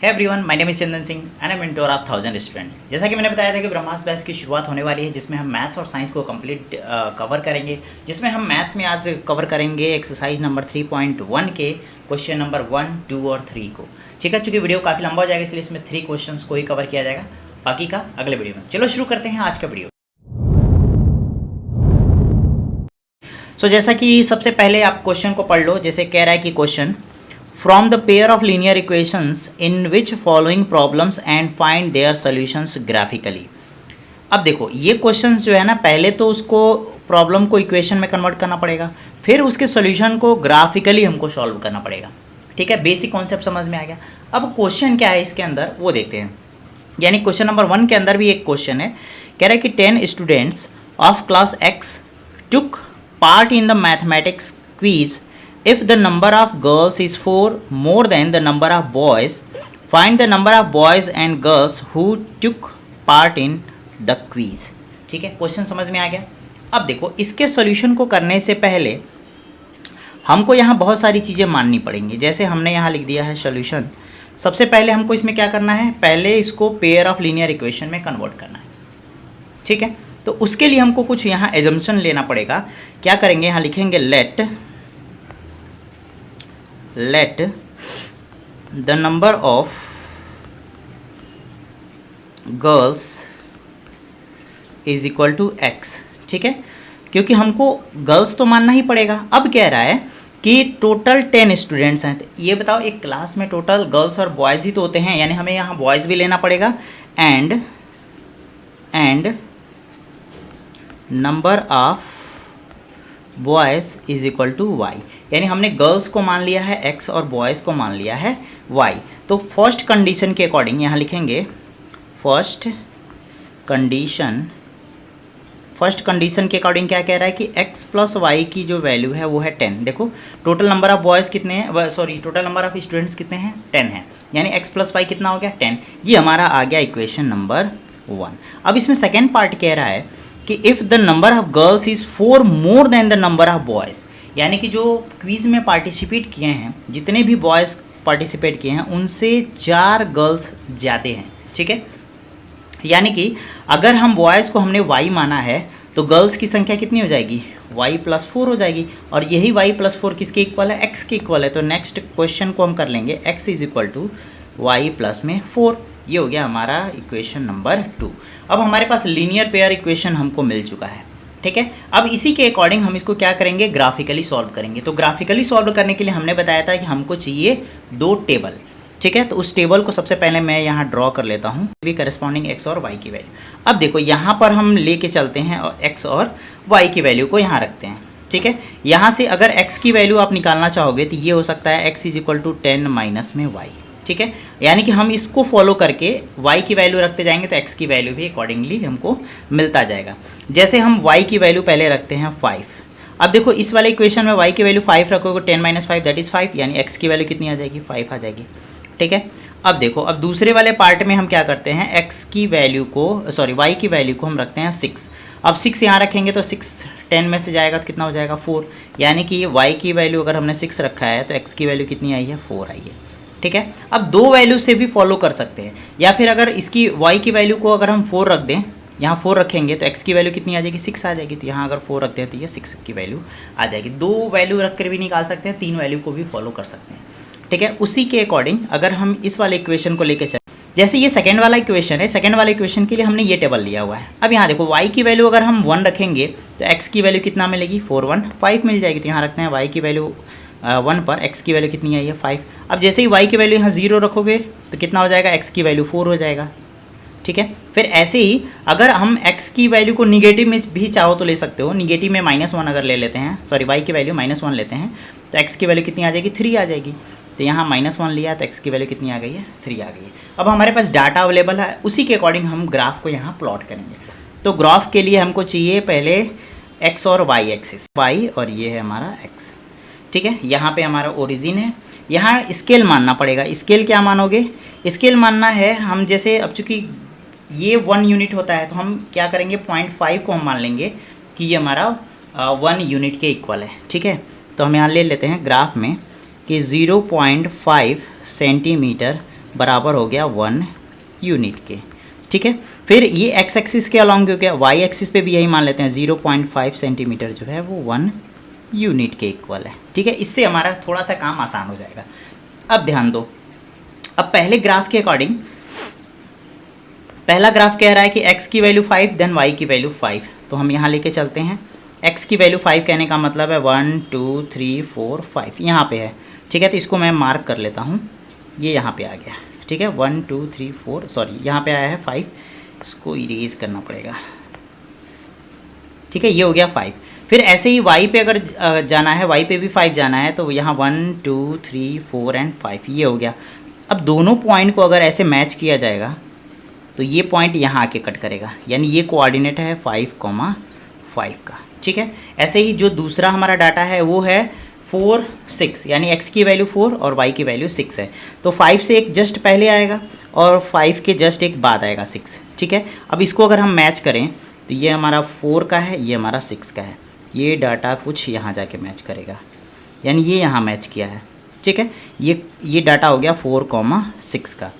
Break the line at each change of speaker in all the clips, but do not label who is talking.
है everyone, my name is Chandan Singh and I am mentor of 1000 student. जैसा कि मैंने बताया था कि ब्रह्मास्त्र बैच की शुरुआत होने वाली है, जिसमें हम मैथ्स और साइंस को कंप्लीट कवर करेंगे। जिसमें हम मैथ्स में आज कवर करेंगे एक्सरसाइज नंबर 3.1 के क्वेश्चन नंबर 1, 2 और 3 को। ठीक है, चूँकि वीडियो काफ़ी लंबा हो जाएगा इसलिए इसमें 3 क्वेश्चन को ही कवर किया जाएगा, बाकी का अगले वीडियो में। चलो शुरू करते हैं आज का वीडियो। जैसा कि सबसे पहले आप क्वेश्चन को पढ़ लो। जैसे कह रहा है कि question from the pair of linear equations in which following problems and find their solutions graphically. अब देखो ये क्वेश्चन जो है ना, पहले तो उसको प्रॉब्लम को इक्वेशन में कन्वर्ट करना पड़ेगा, फिर उसके सॉल्यूशन को ग्राफिकली हमको सॉल्व करना पड़ेगा। ठीक है, बेसिक कॉन्सेप्ट समझ में आ गया। अब क्वेश्चन क्या है इसके अंदर वो देखते हैं। यानी क्वेश्चन नंबर 1 के अंदर भी एक क्वेश्चन है, कह रहा है कि 10 students of class x took part in the mathematics quiz. If the number of girls is 4 more than the number of boys, find the number of boys and girls who took part in the quiz. ठीक है, question समझ में आ गया। अब देखो इसके solution को करने से पहले हमको यहाँ बहुत सारी चीज़ें माननी पड़ेंगी। जैसे हमने यहाँ लिख दिया है सॉल्यूशन। सबसे पहले हमको इसमें क्या करना है, पहले इसको पेयर ऑफ लीनियर इक्वेशन में कन्वर्ट करना है। ठीक है, तो उसके लिए हमको कुछ यहाँ एजम्पशन लेना पड़ेगा। क्या करेंगे, यहाँ लिखेंगे let the number of girls is equal to x. ठीक है, क्योंकि हमको गर्ल्स तो मानना ही पड़ेगा। अब कह रहा है कि टोटल 10 स्टूडेंट्स हैं। तो ये बताओ एक क्लास में टोटल गर्ल्स और बॉयज़ ही तो होते हैं, यानी हमें यहाँ बॉयज़ भी लेना पड़ेगा। And number of boys is equal to y, यानी हमने गर्ल्स को मान लिया है एक्स और बॉयज़ को मान लिया है वाई। तो फर्स्ट कंडीशन के अकॉर्डिंग यहाँ लिखेंगे फर्स्ट कंडीशन के अकॉर्डिंग क्या कह रहा है कि x प्लस वाई की जो वैल्यू है वो है 10। देखो टोटल नंबर ऑफ बॉयज़ कितने हैं, टोटल नंबर ऑफ स्टूडेंट्स कितने हैं, 10 हैं, यानी x प्लस वाई कितना हो गया, 10। ये हमारा आ गया इक्वेशन नंबर 1। अब इसमें सेकेंड पार्ट कह रहा है कि if the number of girls is 4 more than the number of boys, यानी कि जो क्विज़ में पार्टिसिपेट किए हैं, जितने भी बॉयज़ पार्टिसिपेट किए हैं उनसे 4 गर्ल्स ज़्यादा हैं। ठीक है, यानी कि अगर हम बॉयज़ को हमने y माना है तो गर्ल्स की संख्या कितनी हो जाएगी, y प्लस 4 हो जाएगी। और यही y प्लस 4 किसके इक्वल है, x के इक्वल है। तो नेक्स्ट क्वेश्चन को हम कर लेंगे x is equal to y plus में 4। ये हो गया हमारा इक्वेशन नंबर 2। अब हमारे पास लीनियर पेयर इक्वेशन हमको मिल चुका है। ठीक है, अब इसी के अकॉर्डिंग हम इसको क्या करेंगे, ग्राफिकली सॉल्व करेंगे। तो ग्राफिकली सॉल्व करने के लिए हमने बताया था कि हमको चाहिए 2 टेबल। ठीक है, तो उस टेबल को सबसे पहले मैं यहाँ ड्रॉ कर लेता हूँ, भी करस्पॉन्डिंग एक्स और वाई की वैल्यू। अब देखो यहाँ पर हम लेके चलते हैं और एक्स और वाई की वैल्यू को यहाँ रखते हैं। ठीक है, यहाँ से अगर x की वैल्यू आप निकालना चाहोगे तो ये हो सकता है x is equal to 10 minus में y। ठीक है, यानी कि हम इसको फॉलो करके y की वैल्यू रखते जाएंगे तो x की वैल्यू भी अकॉर्डिंगली हमको मिलता जाएगा। जैसे हम y की वैल्यू पहले रखते हैं 5। अब देखो इस वाले इक्वेशन में y की वैल्यू 5 रखोगे, 10 माइनस 5 दैट इज़ 5, यानी x की वैल्यू कितनी आ जाएगी, 5 आ जाएगी। ठीक है, अब देखो अब दूसरे वाले पार्ट में हम क्या करते हैं, y की वैल्यू को हम रखते हैं 6। अब 6 यहाँ रखेंगे तो 6 10 में से जाएगा तो कितना हो जाएगा, 4, यानी कि y की वैल्यू अगर हमने 6 रखा है तो x की वैल्यू कितनी आई है, 4 आई है। ठीक है, अब 2 वैल्यू से भी फॉलो कर सकते हैं, या फिर अगर इसकी y की वैल्यू को अगर हम 4 रख दें, यहाँ 4 रखेंगे तो x की वैल्यू कितनी आ जाएगी, 6 आ जाएगी। तो यहाँ अगर 4 रखते हैं तो ये 6 की वैल्यू आ जाएगी। 2 वैल्यू रख कर भी निकाल सकते हैं, 3 वैल्यू को भी फॉलो कर सकते हैं। ठीक है, उसी के अकॉर्डिंग अगर हम इस वाले इक्वेशन को लेकर चलें, जैसे ये सेकंड वाला इक्वेशन है, सेकंड वाले इक्वेशन के लिए हमने ये टेबल लिया हुआ है। अब यहाँ देखो y की वैल्यू अगर हम 1 रखेंगे तो x की वैल्यू कितना मिलेगी, 4 1 5 मिल जाएगी। तो यहाँ रखते हैं y की वैल्यू 1 पर x की वैल्यू कितनी आई है, 5। अब जैसे ही y की वैल्यू यहाँ 0 रखोगे तो कितना हो जाएगा, x की वैल्यू 4 हो जाएगा। ठीक है, फिर ऐसे ही अगर हम x की वैल्यू को निगेटिव में भी चाहो तो ले सकते हो। निगेटिव में -1 अगर ले लेते हैं, y की वैल्यू -1 लेते हैं तो x की वैल्यू कितनी आ जाएगी, 3 आ जाएगी। तो यहाँ -1 लिया तो x की वैल्यू कितनी आ गई है, 3 आ गई है। अब हमारे पास डाटा अवेलेबल है, उसी के अकॉर्डिंग हम ग्राफ को यहाँ प्लॉट करेंगे। तो ग्राफ के लिए हमको चाहिए पहले x और y एक्सिस, y और ये है हमारा x। ठीक है, यहाँ पे हमारा ओरिजिन है। यहाँ स्केल मानना पड़ेगा। स्केल क्या मानोगे, स्केल मानना है हम, जैसे अब चूँकि ये 1 यूनिट होता है तो हम क्या करेंगे, 0.5 को हम मान लेंगे कि ये हमारा 1 यूनिट के इक्वल है। ठीक है, तो हम यहाँ ले लेते हैं ग्राफ में कि 0.5 सेंटीमीटर बराबर हो गया 1 यूनिट के। ठीक है, फिर ये एक्स एक्सिस के अलॉन्ग हो गया, वाई एक्सिस पे भी यही मान लेते हैं 0.5 सेंटीमीटर जो है वो 1 यूनिट के इक्वल है। ठीक है, इससे हमारा थोड़ा सा काम आसान हो जाएगा। अब ध्यान दो, अब पहले ग्राफ के अकॉर्डिंग पहला ग्राफ कह रहा है कि x की वैल्यू 5 देन y की वैल्यू 5, तो हम यहाँ लेके चलते हैं। x की वैल्यू 5 कहने का मतलब है 1 2 3 4 5 यहाँ पे है। ठीक है, तो इसको मैं मार्क कर लेता हूँ, ये यहाँ पे आ गया। ठीक है, 1 2 3 4 सॉरी यहाँ पे आया है 5, इसको इरेज करना पड़ेगा। ठीक है, ये हो गया 5। फिर ऐसे ही y पे अगर जाना है, y पे भी 5 जाना है, तो यहाँ 1 2 3 4 एंड 5 ये हो गया। अब दोनों पॉइंट को अगर ऐसे मैच किया जाएगा तो ये पॉइंट यहाँ आके कट करेगा, यानी ये कोऑर्डिनेट है 5,5 का। ठीक है, ऐसे ही जो दूसरा हमारा डाटा है वो है 4 6, यानी x की वैल्यू 4 और y की वैल्यू 6 है, तो 5 से एक जस्ट पहले आएगा और 5 के जस्ट एक बाद आएगा 6। ठीक है, अब इसको अगर हम मैच करें तो ये हमारा 4 का है, ये हमारा 6 का है, ये डाटा कुछ यहाँ जाके मैच करेगा, यानी ये यहाँ मैच किया है। ठीक है, ये डाटा हो गया 4,6 का।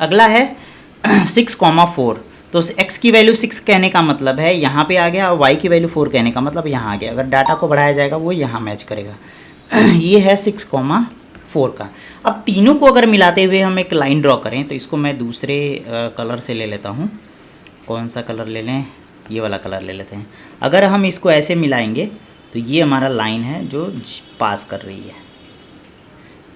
अगला है 6,4, तो x की वैल्यू 6 कहने का मतलब है यहाँ पे आ गया, और y की वैल्यू 4 कहने का मतलब यहाँ आ गया। अगर डाटा को बढ़ाया जाएगा वो यहाँ मैच करेगा। ये है 6,4 का। अब तीनों को अगर मिलाते हुए हम एक लाइन ड्रॉ करें, तो इसको मैं दूसरे कलर से ले लेता हूँ। कौन सा कलर ले लें? ये वाला कलर ले लेते हैं। अगर हम इसको ऐसे मिलाएंगे तो ये हमारा लाइन है जो पास कर रही है।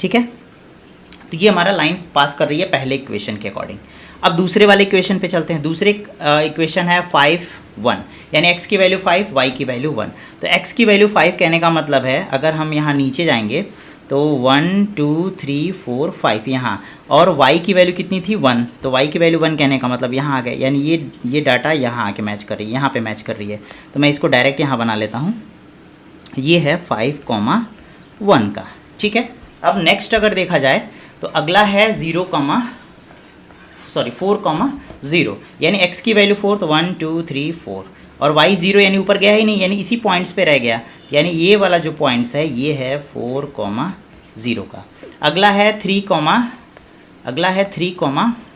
ठीक है, तो ये हमारा लाइन पास कर रही है पहले इक्वेशन के अकॉर्डिंग। अब दूसरे वाले इक्वेशन पे चलते हैं। दूसरे इक्वेशन है 5 1, यानी x की वैल्यू 5 y की वैल्यू 1। तो x की वैल्यू 5 कहने का मतलब है, अगर हम यहाँ नीचे जाएंगे तो 1 2 3 4 5 यहाँ, और y की वैल्यू कितनी थी 1, तो y की वैल्यू 1 कहने का मतलब यहाँ आ गए, यानी ये डाटा यहाँ आके मैच कर रही है, यहाँ पे मैच कर रही है। तो मैं इसको डायरेक्ट यहाँ बना लेता हूँ, ये है 5,1 का। ठीक है, अब नेक्स्ट अगर देखा जाए तो अगला है 4,0, यानी x की वैल्यू 4, तो 1 2 3 4, और y 0 यानी ऊपर गया ही नहीं, यानी इसी पॉइंट्स पे रह गया, यानी ये वाला जो पॉइंट्स है ये है 4,0 का। अगला है 3,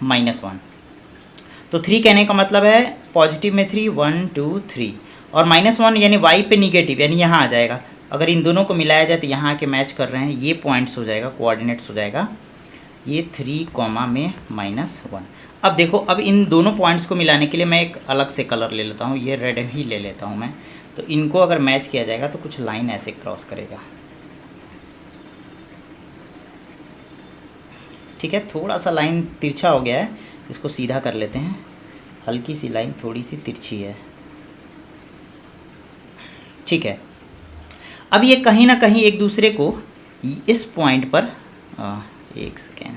-1, तो 3 कहने का मतलब है पॉजिटिव में 3 1 2 3, और -1 यानी y पे निगेटिव, यानी यहाँ आ जाएगा। अगर इन दोनों को मिलाया जाए तो यहाँ के मैच कर रहे हैं, ये पॉइंट्स हो जाएगा, कोऑर्डिनेट्स हो जाएगा ये 3, में -1। अब देखो, अब इन दोनों पॉइंट्स को मिलाने के लिए मैं एक अलग से कलर ले लेता हूँ, ये रेड ही ले लेता हूँ मैं। तो इनको अगर मैच किया जाएगा तो कुछ लाइन ऐसे क्रॉस करेगा। ठीक है, थोड़ा सा लाइन तिरछा हो गया है, इसको सीधा कर लेते हैं। हल्की सी लाइन थोड़ी सी तिरछी है। ठीक है, अब ये कहीं ना कहीं एक दूसरे को इस पॉइंट पर एक सेकेंड,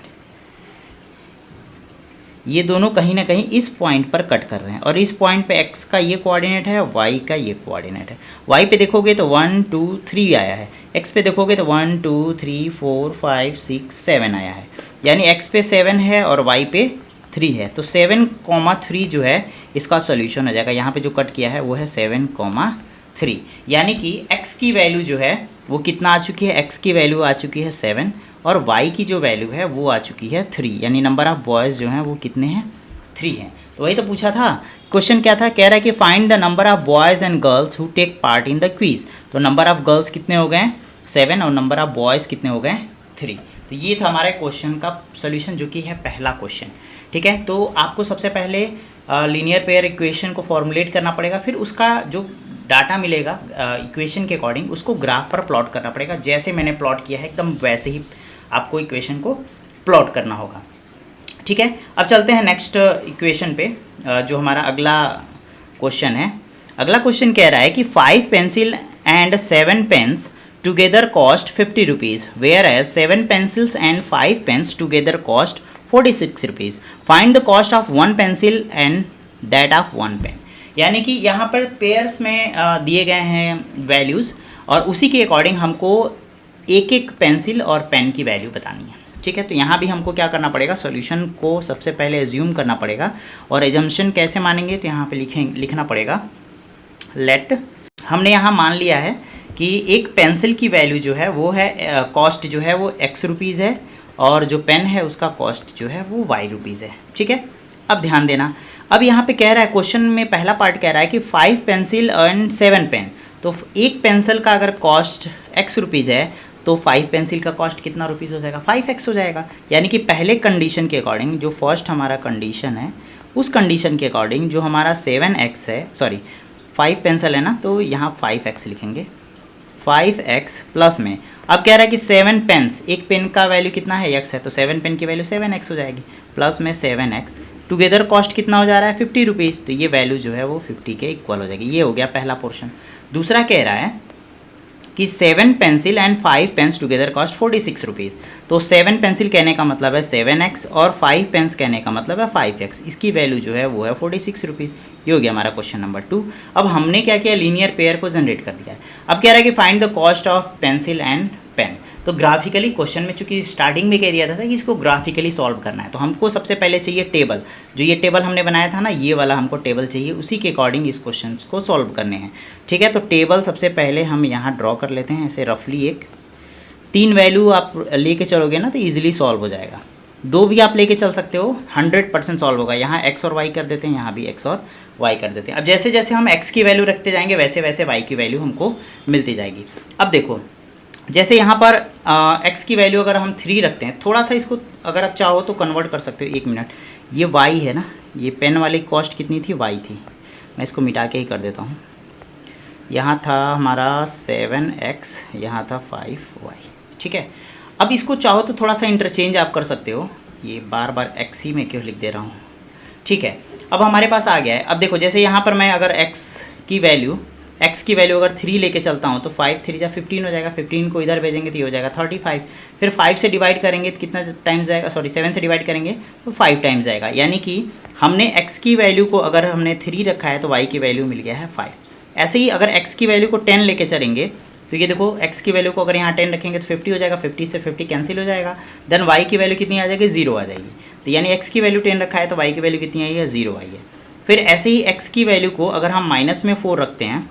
ये दोनों कहीं ना कहीं इस पॉइंट पर कट कर रहे हैं, और इस पॉइंट पे x का ये कोऑर्डिनेट है, y का ये कोऑर्डिनेट है। y पे देखोगे तो 1 2 3 आया है, x पे देखोगे तो 1 2 3 4 5 6 7 आया है, यानी x पे 7 है और y पे 3 है, तो 7,3 जो है इसका सोल्यूशन हो जाएगा। यहाँ पे जो कट किया है वो है 7,3, यानी कि x की वैल्यू जो है वो कितना आ चुकी है, x की वैल्यू आ चुकी है 7, और y की जो वैल्यू है वो आ चुकी है 3, यानी नंबर ऑफ बॉयज़ जो हैं वो कितने हैं, 3 हैं। तो वही तो पूछा था, क्वेश्चन क्या था, कह रहा है कि find the number of boys and girls who take part in the quiz. तो नंबर ऑफ गर्ल्स कितने हो गए 7, और नंबर ऑफ बॉयज़ कितने हो गए 3। तो ये था हमारे क्वेश्चन का सोल्यूशन, जो कि है पहला क्वेश्चन। ठीक है, तो आपको सबसे पहले लीनियर पेयर इक्वेशन को फॉर्मुलेट करना पड़ेगा, फिर उसका जो डाटा मिलेगा इक्वेशन के अकॉर्डिंग उसको ग्राफ पर प्लॉट करना पड़ेगा। जैसे मैंने प्लॉट किया है एकदम वैसे ही आपको इक्वेशन को प्लॉट करना होगा। ठीक है, अब चलते हैं नेक्स्ट इक्वेशन पे, जो हमारा अगला क्वेश्चन है। अगला क्वेश्चन कह रहा है कि 5 pencil and 7 pens together cost 50 rupees, whereas 7 pencils and 5 pens together cost 46 rupees. Find the cost of 1 pencil and that of 1 pen. यानी कि यहाँ पर पेयर्स में दिए गए हैं वैल्यूज़, और उसी के अकॉर्डिंग हमको एक एक पेंसिल और पेन की वैल्यू बतानी है। ठीक है, तो यहाँ भी हमको क्या करना पड़ेगा, सॉल्यूशन को सबसे पहले एज्यूम करना पड़ेगा, और एजम्पशन कैसे मानेंगे, तो यहाँ पे लिखना पड़ेगा लेट। हमने यहाँ मान लिया है कि एक पेंसिल की वैल्यू जो है वो है कॉस्ट जो है वो x रुपीज़ है, और जो पेन है उसका कॉस्ट जो है वो वाई रुपीज़ है। ठीक है, अब ध्यान देना, अब यहाँ पे कह रहा है क्वेश्चन में पहला पार्ट कह रहा है कि 5 पेंसिल एंड 7 पेन, तो एक पेंसिल का अगर कॉस्ट x रुपीज़ है तो 5 पेंसिल का कॉस्ट कितना रुपीज़ हो जाएगा, 5x हो जाएगा। यानी कि पहले कंडीशन के अकॉर्डिंग, जो फर्स्ट हमारा कंडीशन है उस कंडीशन के अकॉर्डिंग जो हमारा 7x है, सॉरी 5 पेंसिल है ना, तो यहाँ 5x लिखेंगे, 5x प्लस में, अब कह रहा है कि 7 पेन्स, एक पेन का वैल्यू कितना है x है, तो 7 पेन की वैल्यू 7x हो जाएगी, प्लस में 7x, टुगेदर कॉस्ट कितना हो जा रहा है 50 रुपीज़, तो ये वैल्यू जो है वो 50 के इक्वल हो जाएगी। ये हो गया पहला पोर्शन। दूसरा कह रहा है कि 7 pencil and 5 pens together cost 46 rupees, तो 7 पेंसिल कहने का मतलब है 7x और 5 पेन्स कहने का मतलब है 5x, इसकी वैल्यू जो है वो है 46 रुपीज़। ये हो गया हमारा क्वेश्चन नंबर 2। अब हमने क्या किया, लीनियर पेयर को जनरेट कर दिया है। अब कह रहा है कि find the cost of pencil and pen, तो ग्राफिकली क्वेश्चन में चूंकि स्टार्टिंग में कह दिया था कि इसको ग्राफिकली सॉल्व करना है, तो हमको सबसे पहले चाहिए टेबल, जो ये टेबल हमने बनाया था ना, ये वाला हमको टेबल चाहिए, उसी के अकॉर्डिंग इस क्वेश्चन को सॉल्व करने हैं। ठीक है, तो टेबल सबसे पहले हम यहाँ ड्रॉ कर लेते हैं ऐसे रफली, एक 3 वैल्यू आप लेके चलोगे ना तो ईजिली सॉल्व हो जाएगा, 2 भी आप लेके चल सकते हो, 100% सॉल्व होगा। यहाँ x और y कर देते हैं, यहाँ भी x और y कर देते हैं। अब जैसे जैसे हम x की वैल्यू रखते जाएंगे वैसे वैसे y की वैल्यू हमको मिलती जाएगी। अब देखो, जैसे यहाँ पर x की वैल्यू अगर हम 3 रखते हैं, थोड़ा सा इसको अगर आप चाहो तो कन्वर्ट कर सकते हो, 1 मिनट, ये y है ना, ये पेन वाली कॉस्ट कितनी थी, y थी, मैं इसको मिटा के ही कर देता हूँ। यहाँ था हमारा 7x, यहाँ था 5y। ठीक है, अब इसको चाहो तो थोड़ा सा इंटरचेंज आप कर सकते हो, ये बार बार x ही में क्यों लिख दे रहा हूँ। ठीक है, अब हमारे पास आ गया है। अब देखो, जैसे यहाँ पर मैं अगर x की वैल्यू अगर 3 लेके चलता हूँ तो 5 3 जा 15 हो जाएगा, 15 को इधर भेजेंगे तो ये हो जाएगा 35, फिर 5 से डिवाइड करेंगे तो कितना टाइम्स जाएगा, सॉरी 7 से डिवाइड करेंगे तो 5 टाइम्स जाएगा। यानी कि हमने x की वैल्यू को अगर हमने 3 रखा है तो y की वैल्यू मिल गया है 5। ऐसे ही अगर x की वैल्यू को 10 लेके चलेंगे तो ये देखो, x की वैल्यू को अगर यहाँ 10 रखेंगे तो 50 हो जाएगा, 50 से 50 कैंसिल हो जाएगा, देन y की वैल्यू कितनी आ जाएगी, 0 आ जाएगी। तो यानी x की वैल्यू 10 रखा है तो y की वैल्यू कितनी आई है, 0 आई है। फिर ऐसे ही x की वैल्यू को अगर हम माइनस में 4 रखते हैं,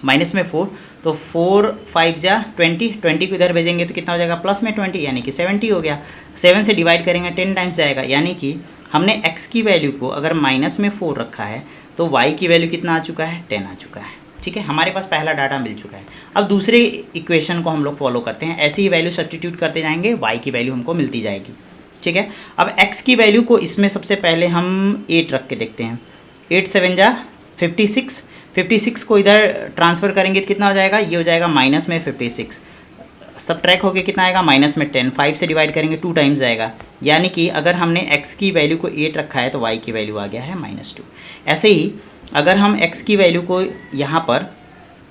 माइनस में 4, तो 4 5 जा 20, 20 को इधर भेजेंगे तो कितना हो जाएगा, प्लस में 20, यानी कि 70 हो गया। 7 से डिवाइड करेंगे 10 टाइम्स जाएगा, यानी कि हमने x की वैल्यू को अगर माइनस में 4 रखा है तो y की वैल्यू कितना आ चुका है, 10 आ चुका है। ठीक है, हमारे पास पहला डाटा मिल चुका है। अब दूसरे इक्वेशन को हम लोग फॉलो करते हैं, ऐसी ही वैल्यू सब्स्टिट्यूट करते जाएंगे, y की वैल्यू हमको मिलती जाएगी। ठीक है, अब x की वैल्यू को इसमें सबसे पहले हम 8 रख के देखते हैं, 8 7 जा 56, 56 को इधर ट्रांसफ़र करेंगे तो कितना हो जाएगा, ये हो जाएगा माइनस में 56, सब ट्रैक होकर कितना आएगा, माइनस में 10, 5 से डिवाइड करेंगे 2 टाइम्स जाएगा। यानी कि अगर हमने x की वैल्यू को 8 रखा है तो y की वैल्यू आ गया है -2। ऐसे ही अगर हम x की वैल्यू को यहाँ पर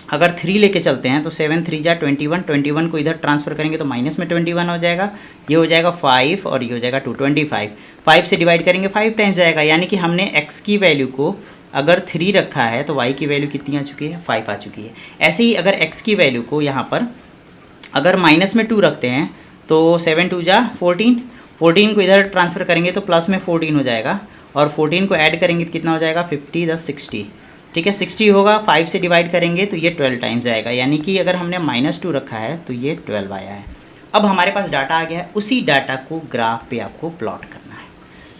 अगर 3 लेके चलते हैं तो 7 3 जा 21, 21 को इधर ट्रांसफ़र करेंगे तो माइनस में 21 हो जाएगा, ये हो जाएगा 5 और ये हो जाएगा 2, 25, 5 से डिवाइड करेंगे 5 टाइम्स जाएगा। यानी कि हमने x की वैल्यू को अगर 3 रखा है तो y की वैल्यू कितनी आ चुकी है, 5 आ चुकी है। ऐसे ही अगर x की वैल्यू को यहाँ पर अगर माइनस में 2 रखते हैं तो 7 2 जा 14, 14 को इधर ट्रांसफ़र करेंगे तो प्लस में 14 हो जाएगा, और 14 को ऐड करेंगे तो कितना हो जाएगा, 50 10 60। ठीक है, 60 होगा, 5 से डिवाइड करेंगे तो ये 12 टाइम्स आएगा, यानी कि अगर हमने -2 रखा है तो ये 12 आया है। अब हमारे पास डाटा आ गया है, उसी डाटा को ग्राफ पे आपको प्लॉट करना है।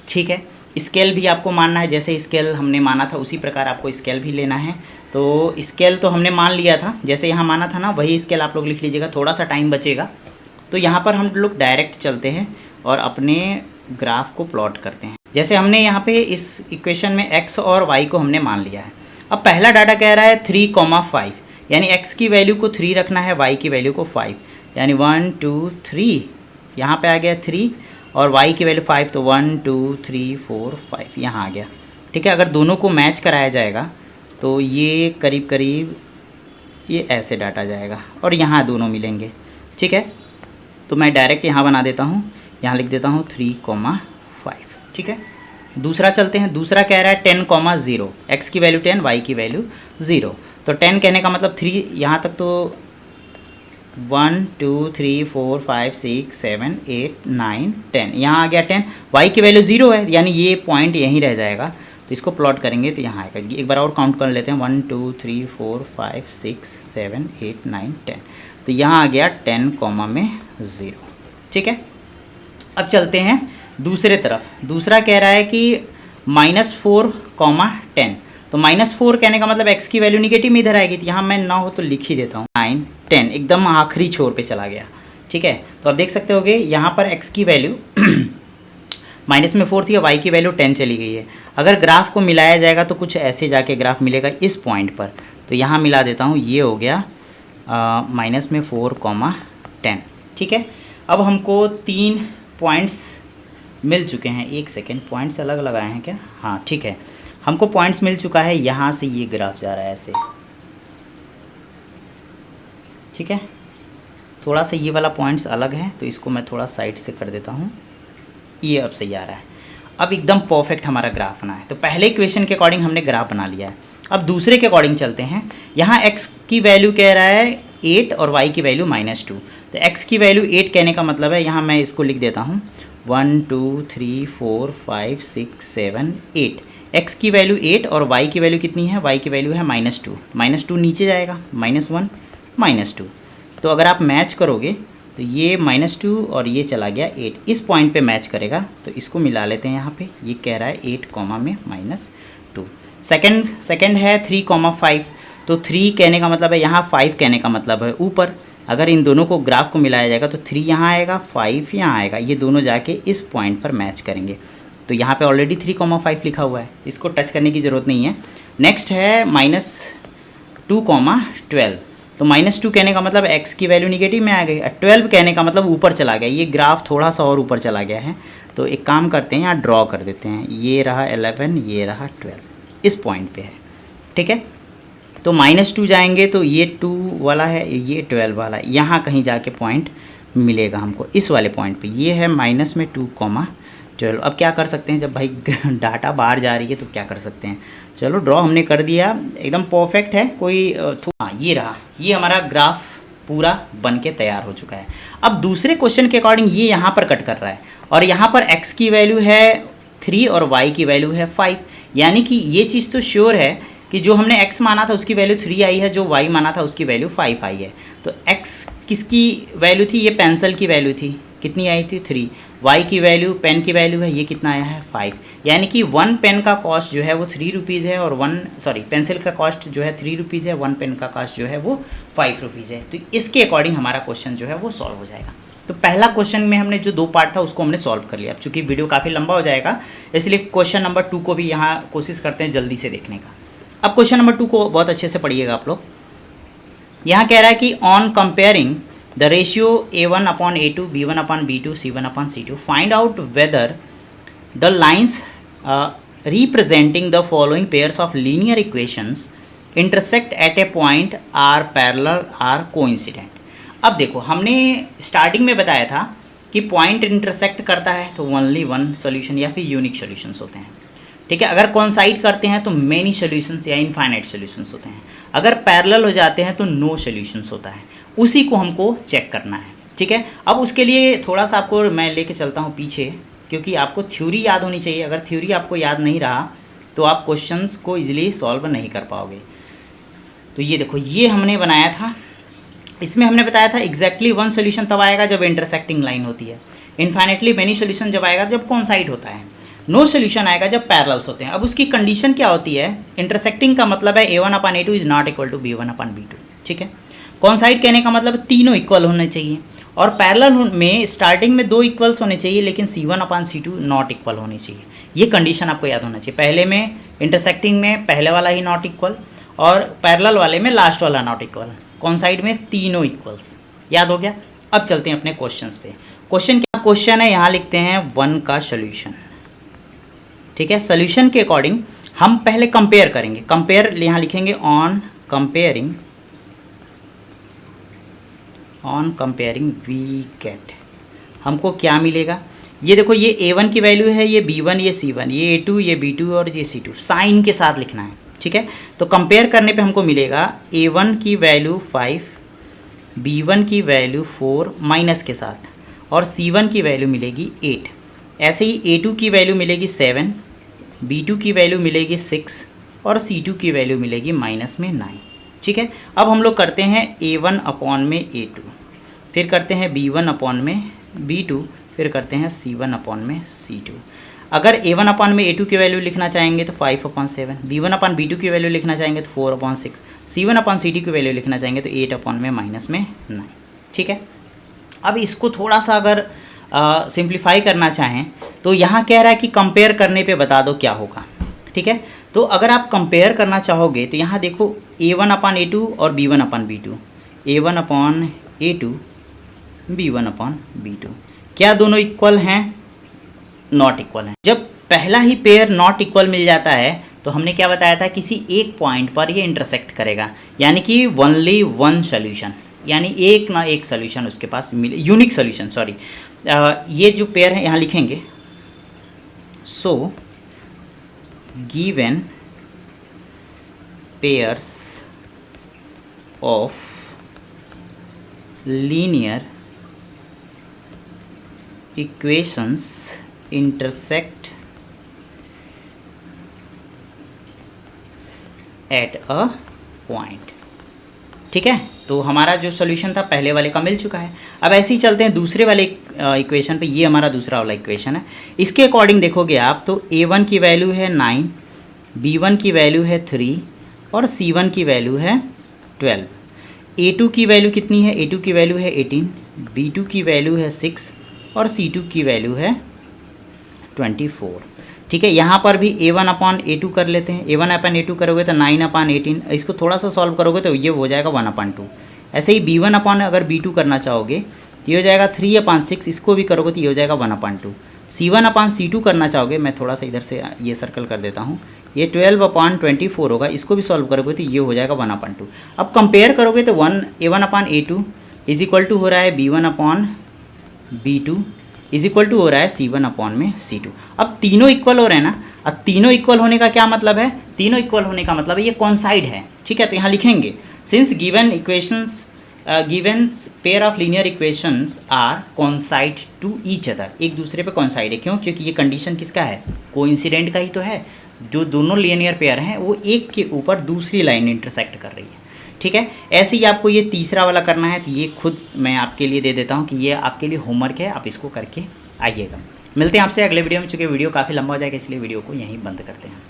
ठीक है, स्केल भी आपको मानना है, जैसे स्केल हमने माना था उसी प्रकार आपको स्केल भी लेना है। तो स्केल तो हमने मान लिया था, जैसे यहाँ माना था ना वही स्केल आप लोग लिख लीजिएगा, थोड़ा सा टाइम बचेगा। तो यहाँ पर हम लोग डायरेक्ट चलते हैं और अपने ग्राफ को प्लॉट करते हैं। जैसे हमने यहाँ पे इस इक्वेशन में x और y को हमने मान लिया है। अब पहला डाटा कह रहा है 3,5, यानी x की वैल्यू को 3 रखना है, y की वैल्यू को 5, यानी 1 2 3, यहाँ पे आ गया 3 और y की वैल्यू 5, तो 1 2 3 4 5 यहाँ आ गया। ठीक है, अगर दोनों को मैच कराया जाएगा तो ये करीब करीब ये ऐसे डाटा जाएगा और यहाँ दोनों मिलेंगे। ठीक है, तो मैं डायरेक्ट यहाँ बना देता हूँ, यहाँ लिख देता हूँ 3,5। ठीक है, दूसरा चलते हैं। दूसरा कह रहा है 10,0, x की वैल्यू 10, y की वैल्यू 0। तो 10 कहने का मतलब 3, यहाँ तक तो 1 2 3 4 5 6 7 8 9 10, यहाँ आ गया 10, y की वैल्यू 0 है, यानी ये पॉइंट यहीं रह जाएगा। तो इसको प्लॉट करेंगे तो यहाँ आएगा। एक बार और काउंट कर लेते हैं, 1 2 3 4 5 6 7 8 9 10, तो यहाँ आ गया 10, 0। ठीक है, अब चलते हैं दूसरे तरफ। दूसरा कह रहा है कि -4, 10। तो -4 कहने का मतलब x की वैल्यू निगेटिव में इधर आएगी, तो यहाँ मैं ना हो तो लिख ही देता हूँ 9, 10 एकदम आखिरी छोर पे चला गया। ठीक है, तो आप देख सकते होगे यहाँ पर x की वैल्यू -4 थी और y की वैल्यू 10 चली गई है। अगर ग्राफ को मिलाया जाएगा तो कुछ ऐसे जाके ग्राफ मिलेगा इस पॉइंट पर। तो यहाँ मिला देता हूँ, ये हो गया -4, 10। ठीक है, अब हमको 3 पॉइंट्स मिल चुके हैं। एक सेकेंड, पॉइंट्स अलग लगाए हैं क्या? हाँ ठीक है, हमको पॉइंट्स मिल चुका है। यहाँ से ये ग्राफ जा रहा है ऐसे। ठीक है, थोड़ा सा ये वाला पॉइंट्स अलग है तो इसको मैं थोड़ा साइड से कर देता हूँ। ये अब सही आ रहा है। अब एकदम परफेक्ट हमारा ग्राफ बना है। तो पहले इक्वेशन के अकॉर्डिंग हमने ग्राफ बना लिया है। अब दूसरे के अकॉर्डिंग चलते हैं। यहाँ x की वैल्यू कह रहा है 8 और y की वैल्यू -2। तो x की वैल्यू 8 कहने का मतलब है, यहाँ मैं इसको लिख देता हूँ 1 2 3 4 5 6 7 8। x की वैल्यू 8 और y की वैल्यू कितनी है? y की वैल्यू है -2। -2 नीचे जाएगा, -1 -2। तो अगर आप मैच करोगे तो ये -2 और ये चला गया 8, इस पॉइंट पे मैच करेगा। तो इसको मिला लेते हैं यहाँ पे। ये कह रहा है 8 कॉमा में -2। सेकंड है 3, 5। तो 3 कहने का मतलब है यहाँ, 5 कहने का मतलब है ऊपर। अगर इन दोनों को ग्राफ को मिलाया जाएगा तो 3 यहाँ आएगा, 5 यहाँ आएगा। ये दोनों जाके इस पॉइंट पर मैच करेंगे। तो यहाँ पे ऑलरेडी 3, 5 लिखा हुआ है, इसको टच करने की ज़रूरत नहीं है। नेक्स्ट है -2, 12। तो -2 कहने का मतलब x की वैल्यू निगेटिव में आ गई। 12 कहने का मतलब ऊपर चला गया। ये ग्राफ थोड़ा सा और ऊपर चला गया है। तो एक काम करते हैं, यहाँ ड्रॉ कर देते हैं। ये रहा 11, ये रहा 12, इस पॉइंट पे है। ठीक है, तो -2 जाएंगे तो ये 2 वाला है, ये 12 वाला है। यहाँ कहीं जाके पॉइंट मिलेगा हमको, इस वाले पॉइंट पे। ये है -2, 12। अब क्या कर सकते हैं, जब भाई डाटा बाहर जा रही है तो क्या कर सकते हैं। चलो ड्रॉ हमने कर दिया, एकदम परफेक्ट है। कोई हाँ, ये रहा, ये हमारा ग्राफ पूरा बन के तैयार हो चुका है। अब दूसरे क्वेश्चन के अकॉर्डिंग ये यहाँ पर कट कर रहा है और यहाँ पर x की वैल्यू है 3 और y की वैल्यू है 5। यानी कि ये चीज़ तो श्योर है कि जो हमने x माना था उसकी वैल्यू 3 आई है, जो y माना था उसकी वैल्यू 5 आई है। तो x किसकी वैल्यू थी? ये पेंसिल की वैल्यू थी, कितनी आई थी? 3। y की वैल्यू, पेन की वैल्यू है, ये कितना आया है? 5। यानी कि 1 पेन का कॉस्ट जो है वो 3 रुपीज़ है और पेंसिल का कॉस्ट जो है 3 रुपीज़ है, 1 पेन का कॉस्ट जो है वो 5 रुपीज़ है। तो इसके अकॉर्डिंग हमारा क्वेश्चन जो है वो सॉल्व हो जाएगा। तो पहला क्वेश्चन में हमने जो 2 पार्ट था उसको हमने सॉल्व कर लिया। अब चूँकि वीडियो काफ़ी लंबा हो जाएगा इसलिए क्वेश्चन नंबर 2 को भी यहाँ कोशिश करते हैं जल्दी से देखने का। अब क्वेश्चन नंबर 2 को बहुत अच्छे से पढ़िएगा आप लोग। यहाँ कह रहा है कि on comparing the ratio a1/a2, b1/b2, c1/c2, find out whether the lines representing the following pairs of linear equations intersect at a point, are parallel, are coincident। अब देखो, हमने स्टार्टिंग में बताया था कि पॉइंट इंटरसेक्ट करता है तो ओनली वन सोल्यूशन या फिर यूनिक सोल्यूशंस होते हैं। ठीक है, अगर कॉन्साइड करते हैं तो मेनी सोल्यूशंस या इनफाइनाइट सोल्यूशंस होते हैं। अगर पैरेलल हो जाते हैं तो नो सोल्यूशंस होता है। उसी को हमको चेक करना है। ठीक है, अब उसके लिए थोड़ा सा आपको मैं लेके चलता हूँ पीछे, क्योंकि आपको थ्योरी याद होनी चाहिए। अगर थ्योरी आपको याद नहीं रहा तो आप क्वेश्चंस को इजीली सॉल्व नहीं कर पाओगे। तो ये देखो, ये हमने बनाया था, इसमें हमने बताया था एग्जैक्टली वन सोल्यूशन तब आएगा जब इंटरसेक्टिंग लाइन होती है, इनफाइनेटली मेनी सोल्यूशन जब आएगा जब कॉन्साइड होता है, नो सोल्यूशन आएगा जब पैरेलल्स होते हैं। अब उसकी कंडीशन क्या होती है? इंटरसेक्टिंग का मतलब है a1/a2 is not equal to b1/b2। ठीक है, कॉन्साइड कहने का मतलब तीनों इक्वल होने चाहिए, और पैरेलल में स्टार्टिंग में 2 इक्वल्स होने चाहिए लेकिन c1/c2 नॉट इक्वल होनी चाहिए। ये कंडीशन आपको याद होना चाहिए। पहले में इंटरसेक्टिंग में पहले वाला ही नॉट इक्वल और पैरेलल वाले में लास्ट वाला नॉट इक्वल, कॉन्साइड में तीनों इक्वल्स। याद हो गया? अब चलते हैं अपने क्वेश्चंस पे। क्वेश्चन है, यहाँ लिखते हैं 1 का सोल्यूशन। ठीक है, सोल्यूशन के अकॉर्डिंग हम पहले कंपेयर करेंगे। कंपेयर यहाँ लिखेंगे ऑन कंपेयरिंग वी गेट, हमको क्या मिलेगा? ये देखो, ये a1 की वैल्यू है, ये b1, ये c1, ये a2, ये b2 और ये c2, साइन के साथ लिखना है। ठीक है, तो कंपेयर करने पे हमको मिलेगा a1 की वैल्यू 5, b1 की वैल्यू 4 माइनस के साथ, और c1 की वैल्यू मिलेगी 8। ऐसे ही a2 की वैल्यू मिलेगी 7, b2 की वैल्यू मिलेगी 6 और c2 की वैल्यू मिलेगी -9। ठीक है, अब हम लोग करते हैं a1/a2, फिर करते हैं b1/b2, फिर करते हैं C1 अपॉन में C2। अगर A1 अपॉन में A2 की वैल्यू लिखना चाहेंगे तो 5/7, B1 अपॉन B2 की वैल्यू लिखना चाहेंगे तो 4/6, C1 अपॉन C2 की वैल्यू लिखना चाहेंगे तो 8 अपॉन में -9। ठीक है, अब इसको थोड़ा सा अगर सिंप्लीफाई करना चाहें तो यहाँ कह रहा है कि कंपेयर करने पे बता दो क्या होगा। ठीक है, तो अगर आप कंपेयर करना चाहोगे तो यहाँ देखो A1 अपॉन A2 और B1 upon B2, A1 upon A2, B1 upon B2, क्या दोनों इक्वल हैं? नॉट इक्वल हैं। जब पहला ही पेयर नॉट इक्वल मिल जाता है तो हमने क्या बताया था, किसी एक पॉइंट पर ये इंटरसेक्ट करेगा, यानी कि ओनली वन सोल्यूशन, यानी एक ना एक सोल्यूशन उसके पास मिले, यूनिक सोल्यूशन। सॉरी, ये जो पेयर है यहाँ लिखेंगे, so given pairs of linear equations intersect at a point। ठीक है, तो हमारा जो सोल्यूशन था पहले वाले का मिल चुका है। अब ऐसे ही चलते हैं दूसरे वाले इक्वेशन पे। ये हमारा दूसरा वाला इक्वेशन है। इसके अकॉर्डिंग देखोगे आप तो A1 की वैल्यू है 9, B1 की वैल्यू है 3 और C1 की वैल्यू है 12। A2 की वैल्यू कितनी है? A2 की वैल्यू है 18, B2 की वैल्यू है 6 और C2 की वैल्यू है 24। ठीक है, यहाँ पर भी A1 अपॉन A2 कर लेते हैं। A1 अपॉन A2 करोगे तो 9 अपॉन 18, इसको थोड़ा सा सॉल्व करोगे तो ये हो जाएगा 1/2। ऐसे ही B1 अपॉन अगर B2 करना चाहोगे तो ये हो जाएगा 3/6, इसको भी करोगे तो ये हो जाएगा 1/2। C1 अपॉन C2 करना चाहोगे, मैं थोड़ा सा इधर से ये सर्कल कर देता हूँ, ये 12/24 होगा, इसको भी सॉल्व करोगे तो ये हो जाएगा 1/2। अब कंपेयर करोगे तो A1 upon A2 is equal to हो रहा है B1 upon B2 is equal to हो रहा है C1 अपॉन में C2। अब तीनों इक्वल हो रहे हैं ना। अब तीनों इक्वल होने का क्या मतलब है? तीनों इक्वल होने का मतलब है ये कॉन्साइड है। ठीक है, तो यहाँ लिखेंगे since given equations given pair of linear equations are coincide to each other, एक दूसरे पे कॉन्साइड है। क्यों? क्योंकि ये कंडीशन किसका है? कोइंसिडेंट का ही तो है। जो दोनों लीनियर पेयर हैं वो एक के ऊपर दूसरी लाइन इंटरसेक्ट कर रही है। ठीक है, ऐसे ही आपको ये तीसरा वाला करना है तो ये खुद मैं आपके लिए दे देता हूँ कि ये आपके लिए होमवर्क है, आप इसको करके आइएगा। मिलते हैं आपसे अगले वीडियो में। चूँकि वीडियो काफ़ी लंबा हो जाएगा इसलिए वीडियो को यहीं बंद करते हैं।